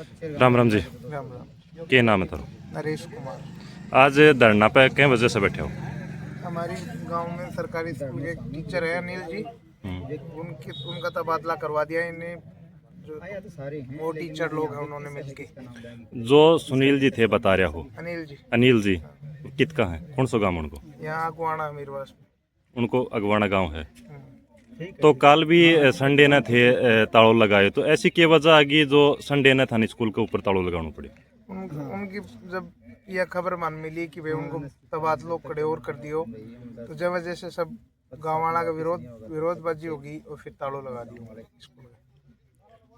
राम राम जी, राम राम। क्या नाम है थारो? नरेश कुमार। आज धरना पे किस वजह से बैठे हो? हमारी गांव में सरकारी स्कूल के एक टीचर है अनिल जी, उनका तबादला करवा दिया इन्हें। जो वो टीचर लोग हैं उन्होंने मिलके। जो सुनील जी थे बता रहा हो, अनिल जी अनिल जी कित का है, कौन सा गांव उनको? यहाँ अगवाना अमीरवास में। उनको अगवाना गांव है। तो कल भी संडे न थे तालों लगाए, तो ऐसी क्या वजह आ गई जो संडे न था स्कूल के ऊपर तालों लगाना पड़े? उनकी जब यह खबर मान मिली कि भाई उनको तबादलों खड़े और कर दियो, तो जब वजह से सब गाँव वाला का विरोधबाजी होगी और फिर तालों लगा दियो हमारे स्कूल में।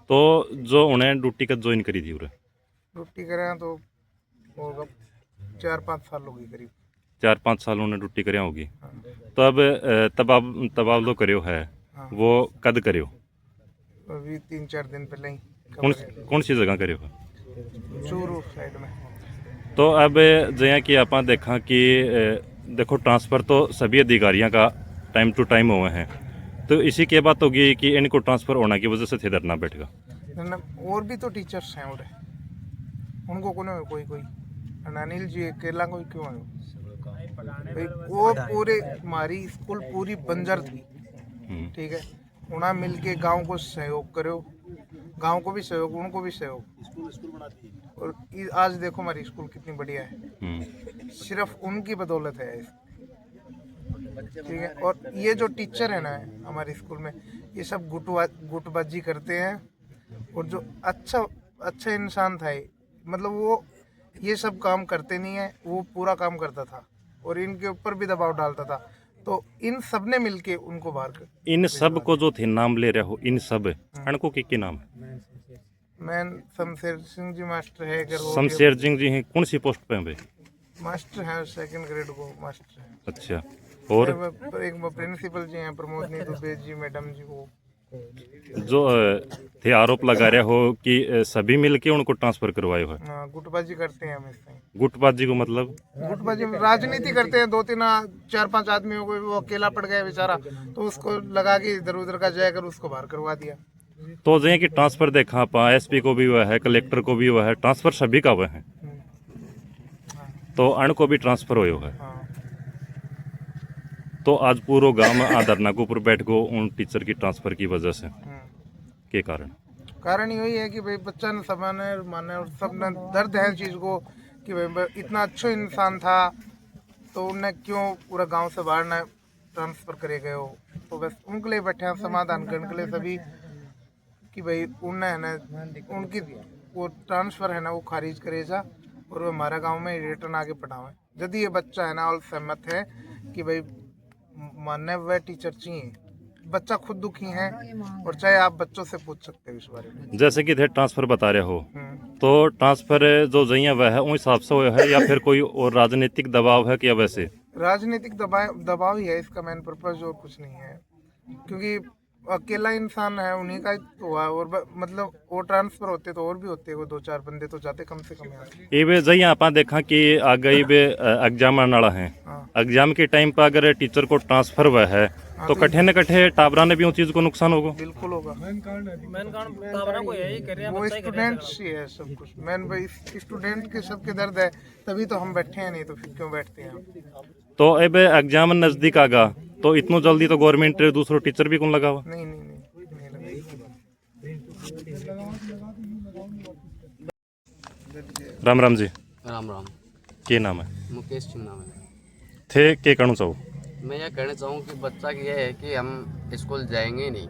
तो जो उन्हें ड्यूटी का ज्वाइन करी थी उन्हें ड्यूटी करें तो होगा 4-5 साल होगी करीब। 4-5 साल उन्हें ड्यूटी करिया होगी। तो अब तबादलो करियो है, वो कद करियो? अभी 3-4 दिन पहले ही। कौन सी जगह करियो है? चूरू साइड में। तो अब जैसा कि आप देखा कि देखो ट्रांसफ़र तो सभी अधिकारियों का टाइम टू टाइम हुए हैं, तो इसी के बात होगी कि इनको ट्रांसफ़र होने की वजह से थे धरना बैठेगा। और भी तो टीचर्स हैं और उनको कौन है कोई अनिल जी अकेला कोई क्यों है? वो पूरे हमारी स्कूल पूरी बंजर थी, ठीक है। उन्हें मिल के गाँव को सहयोग करो, गांव को भी सहयोग, उनको भी सहयोग। स्कूल बनाती है। और आज देखो हमारी स्कूल कितनी बढ़िया है, सिर्फ उनकी बदौलत है, ठीक है। और ये जो टीचर है ना हमारे स्कूल में, ये सब गुटबाजी करते हैं। और जो अच्छा इंसान था ये, मतलब वो ये सब काम करते नहीं है, वो पूरा काम करता था और इनके ऊपर भी दबाव डालता था। तो इन सब ने मिलके उनको बाहर कर। इन सब को जो थे नाम ले रहे हो, इन सब इनको के नाम है? मैं शमशेर सिंह जी मास्टर है। शमशेर सिंह जी हैं, कौन सी पोस्ट पे हैं भाई? मास्टर हैं, 2nd ग्रेड को मास्टर हैं। अच्छा, और एक प्रिंसिपल जी हैं प्रमोदनी दुबे जी मैडम जी। वो जो थे आरोप लगा रहे हो कि सभी मिलके उनको ट्रांसफर करवाए हो? गुटबाजी करते हैं हमेशा। गुटबाजी को मतलब? गुटबाजी राजनीति करते हैं। 2-3-4-5 आदमियों को वो अकेला पड़ गया बेचारा, तो उसको लगा के इधर उधर का जाकर उसको बाहर करवा दिया। तो जैसे कि ट्रांसफर देखा आप, एसपी को भी हुआ है, कलेक्टर को भी हुआ है, ट्रांसफर सभी का हुआ है, तो अण को भी ट्रांसफर हुआ है। तो आज पूरा गांव में धरना के ऊपर बैठ गो उन टीचर की ट्रांसफर की वजह से। के कारण यही है कि भाई बच्चा ने समाने माने और सब ने दर्द है चीज को कि भाई इतना अच्छा इंसान था तो उन्हें क्यों पूरा गांव से बाहर न ट्रांसफर करे गए हो। तो बस उनके लिए बैठे हैं समाधान करने के लिए सभी कि भाई उन्हें ना उनकी वो ट्रांसफर है ना वो खारिज करे जा और वो हमारा गांव में रिटर्न आगे पढ़ावे। यदि ये बच्चा है ना और सहमत है कि भाई मानने वह टीचर चाहिए, बच्चा खुद दुखी है और चाहे आप बच्चों से पूछ सकते हो इस बारे में। जैसे कि थे ट्रांसफर बता रहे हो, तो ट्रांसफर जो जइया वह है उस हिसाब से हुआ है या फिर कोई और राजनीतिक दबाव है? क्या वैसे राजनीतिक दबाव ही है इसका मेन पर्पज, और कुछ नहीं है। क्योंकि अकेला इंसान है, उन्हीं का तो हुआ। और मतलब वो ट्रांसफर होते तो और भी होते, वो 2-4 बंदे तो जाते कम से कम यहाँ। ये जइया आप देखा कि आगे एग्जाम आने वाला है, एग्जाम के टाइम पर अगर टीचर को ट्रांसफर हुआ है तो कट्ठे न कट्ठे टाबरा ने भी उस चीज को नुकसान होगा। बिल्कुल होगा। वो स्टूडेंट्स ही है सब कुछ। मेन भाई स्टूडेंट के सबके दर्द है, तभी तो हम बैठे हैं, नहीं तो फिर क्यों बैठते हैं। तो अब एग्जाम नजदीक आगा तो इतना जल्दी तो गवर्नमेंट दूसरो टीचर भी कौन लगावा? नहीं। राम राम जी। राम राम। क्या नाम है? मुकेश सिंह नाम है। थे क्या कहना चाहो? मैं यह कहना चाहूँ कि बच्चा की यह है कि हम स्कूल जाएंगे ही नहीं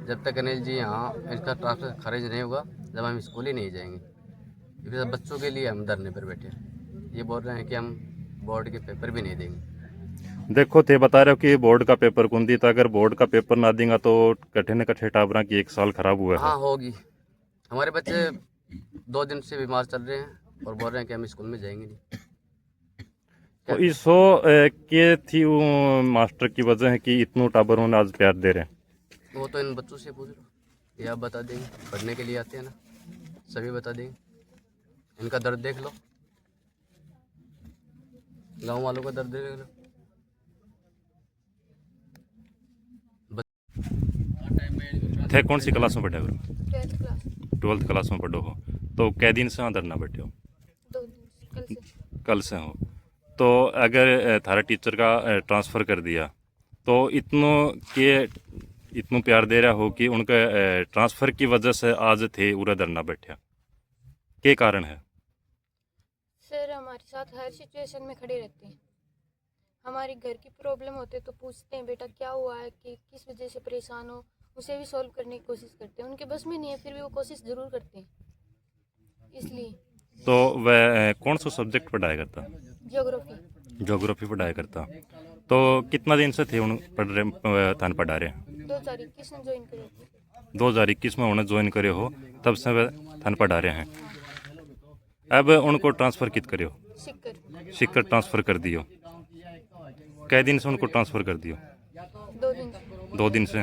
जब तक अनिल जी यहाँ इसका ट्रांसफर खारिज नहीं होगा, जब हम स्कूल ही नहीं जाएंगे। क्योंकि बच्चों के लिए हम धरने पर बैठे हैं। ये बोल रहे हैं कि हम बोर्ड के पेपर भी नहीं देंगे। देखो थे बता रहे हो कि बोर्ड का पेपर कौन दी था, अगर बोर्ड का पेपर ना देंगे तो कट्ठे न कट्ठे टाबरा की 1 साल खराब हुआ है। हाँ होगी। हमारे बच्चे 2 दिन से बीमार चल रहे हैं और बोल रहे हैं कि हम स्कूल में जाएंगे नहीं। तो इसो के थी वो मास्टर की वजह है कि इतनों टाबरों ने आज प्यार दे रहे हैं? वो तो इन बच्चों से पूछ लो, ये आप बता देंगे। पढ़ने के लिए आते हैं ना, सभी बता देंगे। इनका दर्द देख लो, गांव वालों का दर्द देख लो। थे कौन सी क्लास में पढ़े हो? 12th class. 12th क्लास में पढ़ो हो। तो कै दिन से वहाँ धरना बैठे हो? 2 दिन कल से। कल से हो। तो अगर थारा टीचर का ट्रांसफ़र कर दिया तो इतनों प्यार दे रहा हो कि उनका ट्रांसफ़र की वजह से आज थे पूरा धरना बैठा, क्या कारण है? सर हमारे साथ हर सिचुएशन में खड़े रहते हैं। हमारी घर की प्रॉब्लम होते तो पूछते हैं बेटा क्या हुआ है, कि किस वजह से परेशान हो, उसे भी सॉल्व करने की कोशिश करते हैं। उनके बस में नहीं है फिर भी वो कोशिश ज़रूर करते हैं, इसलिए। तो वह कौन सा सब्जेक्ट पढ़ाया करता? ज्योग्राफी ज्योग्राफी पढ़ाया करता। तो कितना दिन से थे उन थान पढ़ा रहे हैं? 2021 में ज्वाइन करे थे। 2021 में उन्हें ज्वाइन करे हो, तब से वह थान पढ़ा रहे हैं। अब उनको ट्रांसफ़र कित करे हो? सिक्कर ट्रांसफ़र कर दियो। कै दिन से उनको ट्रांसफ़र कर दियो? 2 दिन से। 2 दिन से।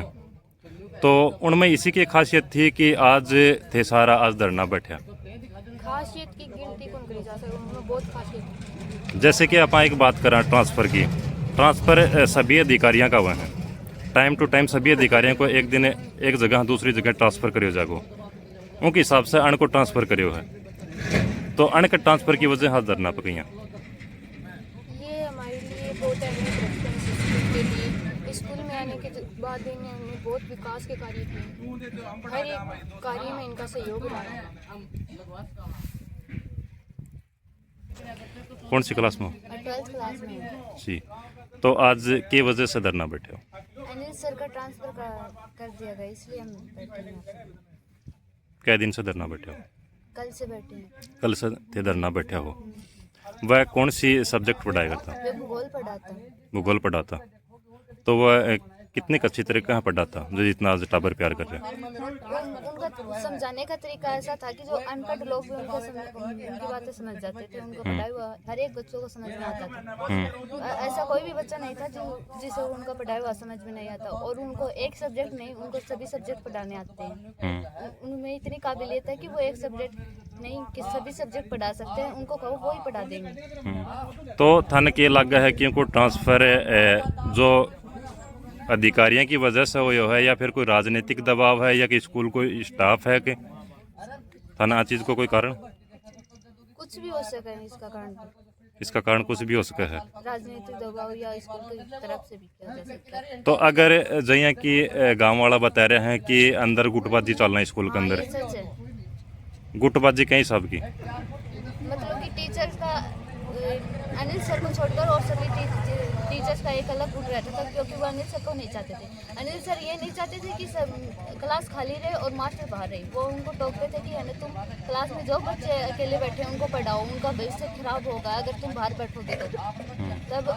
तो उनमें इसी की खासियत थी कि आज थे सारा आज धरना बैठा। खासियत की गिनती कौन करी जा सकता, उनमें बहुत खासियत है। जैसे कि आप एक बात करें ट्रांसफ़र की, ट्रांसफ़र सभी अधिकारियों का हुआ है। टाइम टू टाइम सभी अधिकारियों को एक दिन एक जगह दूसरी जगह ट्रांसफ़र करियो जागो, उनके हिसाब से अण को ट्रांसफ़र करियो है। तो अण के ट्रांसफ़र की वजह हाथ धरना पकड़ियाँ। ये हमारे लिए बहुत अहमियत रखते हैं स्कूल के लिए। स्कूल में आने के बाद इन्होंने बहुत विकास के कार्य किए, हर एक कार्य में इनका सहयोग रहा है। कौन सी क्लास में? 12th क्लास में। जी। तो आज के वजह से धरना बैठे हो? अनिल सर का ट्रांसफ़र कर दिया गया, इसलिए हम बैठे हैं। कै दिन से धरना बैठे हो? कल से बैठे हैं। कल से थे धरना बैठा हो। वह कौन सी सब्जेक्ट पढ़ाया करता? वे भूगोल पढ़ाता। भूगोल पढ़ाता। तो वह कितने अच्छी तरीके से पढ़ाता जो इतना आज टाबर प्यार कर रहे हैं? उनका समझाने का तरीका ऐसा था कि जो अनपढ़ लोग भी उनकी बातें समझ जाते थे। उनको पढ़ाया हुआ हर एक बच्चों को समझ में आता था। ऐसा कोई भी बच्चा नहीं था जिसे उनका पढ़ाया हुआ समझ में नहीं आता। और उनको एक सब्जेक्ट नहीं, उनको सभी सब्जेक्ट पढ़ाने आते हैं। उनमें इतनी काबिलियत है कि वो एक सब्जेक्ट नहीं कि सभी सब्जेक्ट पढ़ा सकते हैं। उनको कहो वो ही पढ़ा देंगे। तो थाने के लगा है कि उनको ट्रांसफ़र जो अधिकारियों की वजह से हुआ है या फिर कोई राजनीतिक दबाव है या कि स्कूल कोई स्टाफ है कि थाना चीज़ को कोई कारण? कुछ भी हो सके इसका कारण। इसका कारण कुछ भी हो सका है। राजनीतिक दबाव या स्कूल की तरफ से भी किया जा सकता है। तो अगर जैया कि गांव वाला बता रहे हैं कि अंदर गुटबाजी चलना है स्कूल के अंदर, ये सच है। गुटबाजी कहीं सब की मतलब कि टीचर्स का अनिल सर को छोड़कर और सभी टीचर्स का एक अलग गुट रहता था, क्योंकि वो अनिल सर को नहीं चाहते थे। अनिल सर ये नहीं चाहते थे कि सब क्लास खाली रहे और मास्टर बाहर रहे। वो उनको टोकते थे कि है ना तुम क्लास में जो बच्चे अकेले बैठे हैं उनको पढ़ाओ, उनका भविष्य खराब होगा अगर तुम बाहर बैठोगे तो। तब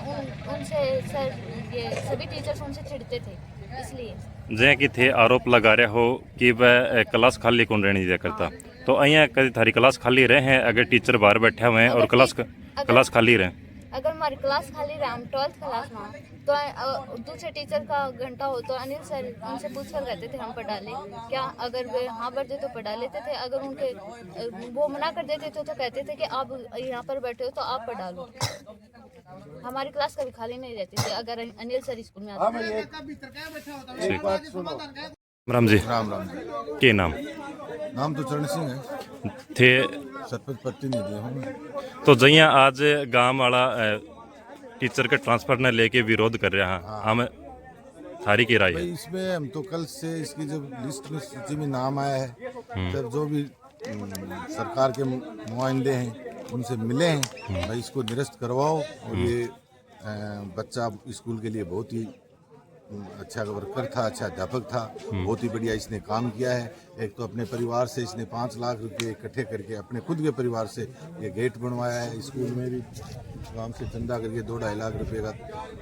उनसे सर ये सभी टीचर्स उनसे चिढ़ते थे, इसलिए। जैसे कि थे आरोप लगा रहे हो कि वह क्लास खाली कौन रहने दिया करता, तो अँ कभी थारी क्लास खाली रहे हैं अगर टीचर बाहर बैठे हुए हैं और क्लास खाली रहे? अगर हमारी क्लास खाली रहे, हम 12th क्लास में तो दूसरे टीचर का घंटा हो तो अनिल सर उनसे पूछ कर कहते थे हम पढ़ा लें क्या। अगर वे हाँ बढ़ते तो पढ़ा लेते थे, अगर उनके वो मना कर देते थे तो कहते थे कि आप यहाँ पर बैठे हो तो आप पढ़ा लो। हमारी क्लास कभी खाली नहीं रहती थी अगर अनिल सर स्कूल में आते। राम जी। राम राम जी। के नाम? नाम तो चरण सिंह है, थे सरपंच प्रतिनिधि हूँ। तो जैया आज गांव वाला टीचर के ट्रांसफर ने लेके विरोध कर रहा है, हम सारी की राय है? भाई इसमें हम तो कल से इसकी जब लिस्ट में सूची में नाम आया है तब जो भी सरकार के नुमाइंदे हैं उनसे मिले हैं, भाई इसको निरस्त करवाओ। और ये बच्चा स्कूल के लिए बहुत ही अच्छा वर्कर था, अच्छा अध्यापक था, बहुत ही बढ़िया इसने काम किया है। एक तो अपने परिवार से इसने 5 लाख रुपए इकट्ठे करके अपने खुद के परिवार से ये गेट बनवाया है। स्कूल में भी गांव से चंदा करके 2-2.5 लाख रुपए का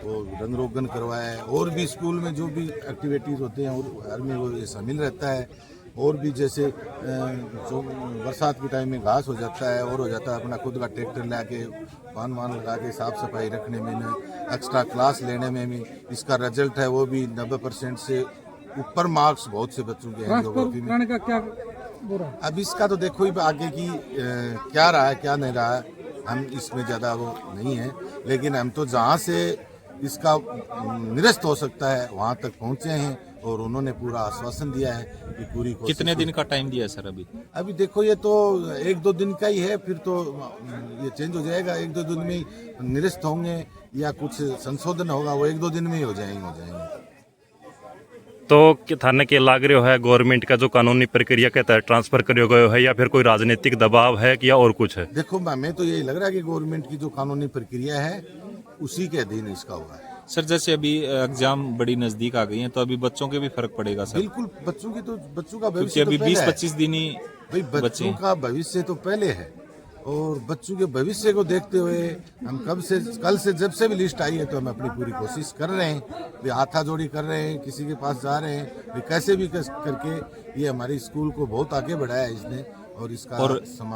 वो रंग रोगन करवाया है। और भी स्कूल में जो भी एक्टिविटीज़ होते हैं और हर में वो ये शामिल रहता है। और भी जैसे जो बरसात के टाइम में घास हो जाता है और हो जाता है, अपना खुद का ट्रैक्टर ला के पान वान लगा के साफ सफाई रखने में, एक्स्ट्रा क्लास लेने में भी इसका रिजल्ट है वो भी 90% से ऊपर मार्क्स बहुत से बच्चों के हैं ज्योग्राफी में। का क्या बुरा? अब इसका तो देखो ही आगे की क्या रहा है क्या नहीं रहा है, हम इसमें ज़्यादा वो नहीं है। लेकिन हम तो जहाँ से इसका निरस्त हो सकता है वहाँ तक पहुँचे हैं और उन्होंने पूरा आश्वासन दिया है कि पूरी कोशिश। कितने दिन का टाइम दिया है सर अभी? अभी देखो ये तो 1-2 दिन का ही है, फिर तो ये चेंज हो जाएगा। 1-2 दिन में ही निरस्त होंगे या कुछ संशोधन होगा, वो 1-2 दिन में ही हो जाएंगे। तो थाने के लाग रहे है गवर्नमेंट का जो कानूनी प्रक्रिया के तहत ट्रांसफर करियो गयो है या फिर कोई राजनीतिक दबाव है कि या और कुछ है? देखो मैं तो यही लग रहा है कि गवर्नमेंट की जो कानूनी प्रक्रिया है उसी के अधीन इसका हुआ है। सर जैसे अभी एग्जाम बड़ी नजदीक आ गई है तो अभी बच्चों के भी फर्क पड़ेगा सर? बिल्कुल, बच्चों का क्योंकि भविष्य अभी तो पहले है। 20-25 दिन ही भाई बच्चों का भविष्य तो पहले है, और बच्चों के भविष्य को देखते हुए हम कल से जब से भी लिस्ट आई है तो हम अपनी पूरी कोशिश कर रहे हैं, भी हाथाजोड़ी कर रहे हैं, किसी के पास जा रहे हैं, भी कैसे भी करके ये हमारी स्कूल को बहुत आगे बढ़ाया है इसने। और इसका और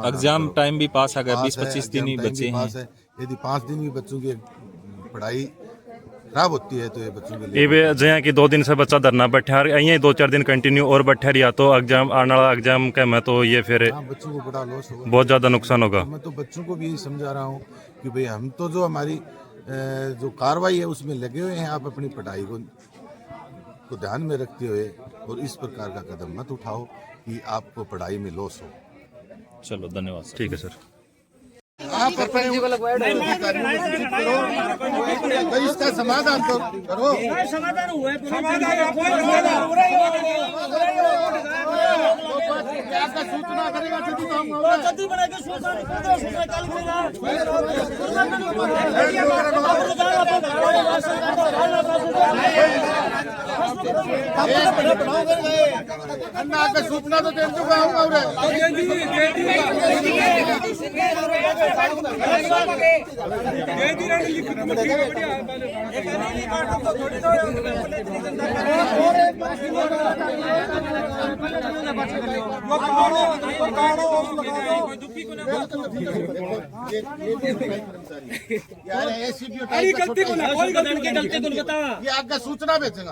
एग्जाम टाइम भी पास आ गया, 20-25 दिन ही बचे हैं। यदि 5 दिन भी बच्चों की पढ़ाई खराब होती है तो ये बच्चों के लिए ये जहाँ की 2 दिन से बच्चा धरना बैठा यही 2-4 दिन कंटिन्यू और बैठा रिया तो एग्जाम आने वाला एग्जाम का मैं तो ये फिर बच्चों को बड़ा लॉस होगा, बहुत ज्यादा नुकसान होगा। मैं तो बच्चों को भी यही समझा रहा हूँ कि भाई हम तो जो हमारी जो कार्रवाई है उसमें लगे हुए हैं, आप अपनी पढ़ाई को ध्यान में रखते हुए और इस प्रकार का कदम मत उठाओ कि आपको पढ़ाई में लॉस हो। चलो धन्यवाद सर। ठीक है सर। आप अपने अधिकारियों को सूचित करो, भाई इसका समाधान तो करो। समाधान हुआ है, आपका सूचना करेगा जल्दी बना के सूचना कल आगे सूचना तो दे दूंगा ये आपका सूचना भेजेगा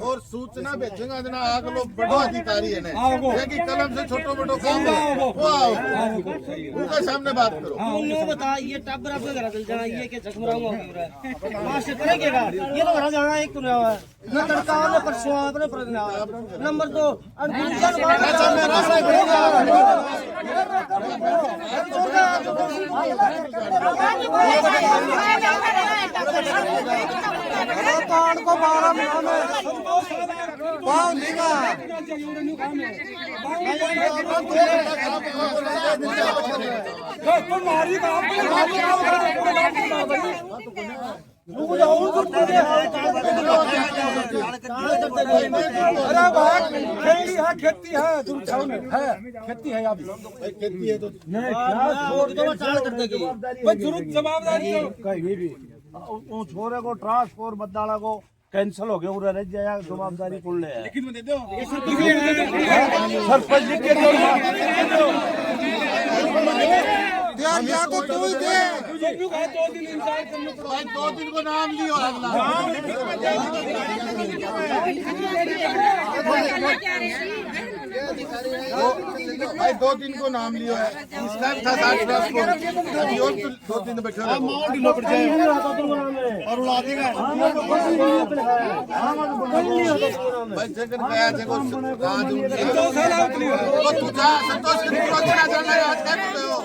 और सूचना भेजेगा जना आग लोग बड़ो अधिकारी है कि कलम से छोटो बड़ो काम वो आओ उनके सामने बात करो। बता ये टब आपके घर चल जाना ये के चकमराऊंगा मास्टर करेगा ये तो घर जाना एक तुरा है न तड़का न परसों अपने पर नंबर 2 को 12 महीना में पाँव लेगा तुम्हारी खेती है खेती है अभी खेती है तो जवाबदारी कहीं भी छोरे को ट्रांसपोर्ट बदलाना को कैंसिल हो गया उधर रह जाएगा जवाबदारी कौन ले सरपंच लिख के दो को तू ही दे 2 दिन को नाम लियो भाई 2 दिन को नाम लियो है इसका था 60 अभी और 2 दिन बैठे और उड़ा देगा भाई जगन गया जगह तू जा संतोष के पूरा जाना है आज कर रहे हो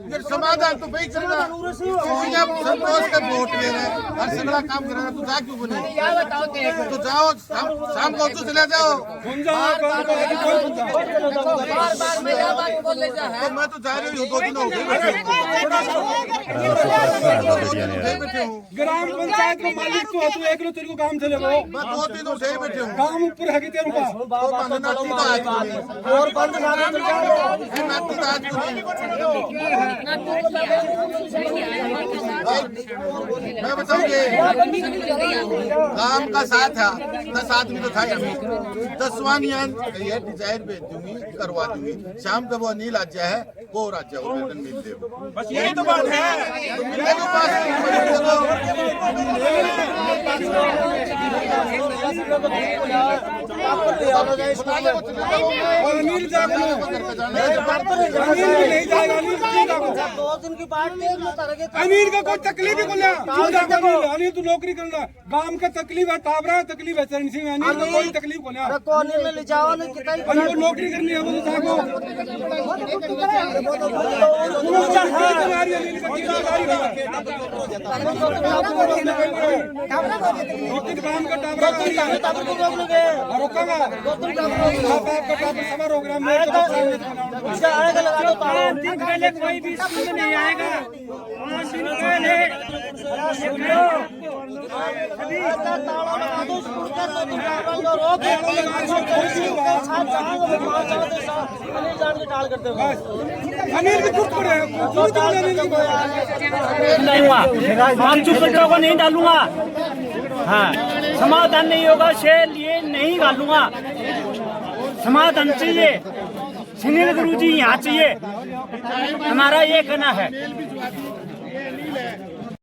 फिर समाधान तो भाई करना संतोष के वोट ले रहे हर सगला काम कर रहा तू जा क्यों बने तो जाओ शाम को तो चले जाओ तो मैं तो जा रही हूँ 2 दिन हो गए ग्राम पंचायत को मालिक तो तू एक तेरे को काम चलेगा मैं 2 दिन से ही बैठे हूँ काम ऊपर है कि तेरे का और बंद मैं बताऊंगी काम का साथ है 10 आदमी तो था 10वां ये डिजाइन भेज दूंगी करवा दूंगी शाम का वो अनिल राज्य है वो राज्य वेतन मिल दे बस यही तो बात है अनिल दो दिन की बात अनिल का कोई तकलीफ ही बोला अनिल तू नौकरी करना गांव का तकलीफ है टाबरा तकलीफ है चरण सिंह अनिल को कोई तकलीफ बोला अनिल ने ले जाओ ना कितना अनिल को नौकरी करनी है वो तो जागो काम का टाबरा रोकागा प्रोग्राम पहले कोई भी स्कूल नहीं आएगा 5 दिन पहले अनिल भी चुप करे नहीं हुआ हम चुप बच्चों को नहीं डालूंगा हाँ समाधान नहीं होगा से लिए नहीं डालूंगा समाधान चाहिए सुनील गुरु जी यहाँ चाहिए हमारा ये कहना है